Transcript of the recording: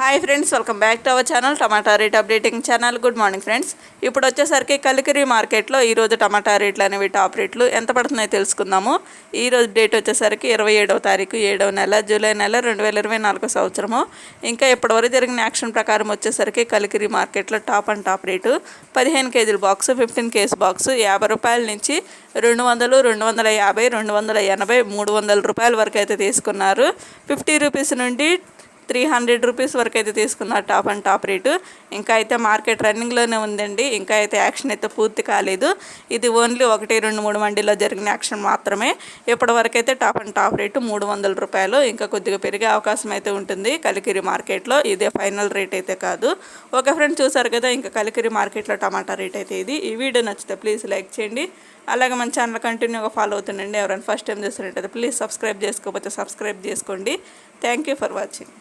Hi friends, welcome back to our channel tomato rate updating channel. Good morning friends. ఇప్పుడు వచ్చేసరికి కలికిరి మార్కెట్లో ఈరోజు టమాటా రేట్లు అనేవి టాప్ రేట్లు ఎంత పడుతున్నాయో తెలుసుకుందాము. ఈరోజు డేట్ వచ్చేసరికి 27వ తారీఖు 7వ నెల జూలై నెల 2024 సంవత్సరము. ఇంకా ఇప్పటివరకు జరిగిన యాక్షన్ ప్రకారం వచ్చేసరికి కలికిరి మార్కెట్లో టాప్ అండ్ టాప్ రేటు 15 కేజీల బాక్సు, 15 కేజీ బాక్సు 50 రూపాయల నుంచి 200, 250, 280, 300 రూపాయల వరకు అయితే తీసుకున్నారు. 50 రూపీస్ నుండి 300 రూపీస్ వరకు అయితే తీసుకున్నారు టాప్ అండ్ టాప్ రేటు. ఇంకా అయితే మార్కెట్ రన్నింగ్లోనే ఉందండి. ఇంకా అయితే యాక్షన్ అయితే పూర్తి కాలేదు. ఇది ఓన్లీ 1, 2, 3 మండీలో జరిగిన యాక్షన్ మాత్రమే. ఇప్పటి వరకు అయితే టాప్ అండ్ టాప్ రేటు 300 రూపాయలు. ఇంకా కొద్దిగా పెరిగే అవకాశం అయితే ఉంటుంది కలికిరి మార్కెట్లో. ఇదే ఫైనల్ రేట్ అయితే కాదు. ఒక ఫ్రెండ్ చూసారు కదా, ఇంకా కలికిరి మార్కెట్లో టమాటా రేట్ అయితే ఇది. ఈ వీడియో నచ్చితే ప్లీజ్ లైక్ చేయండి. అలాగే మన ఛానల్ కంటిన్యూగా ఫాలో అవుతుండండి. ఎవరైనా ఫస్ట్ టైం చూస్తున్నట్టయితే ప్లీజ్ సబ్స్క్రైబ్ చేసుకోకపోతే సబ్స్క్రైబ్ చేసుకోండి. Thank you for watching.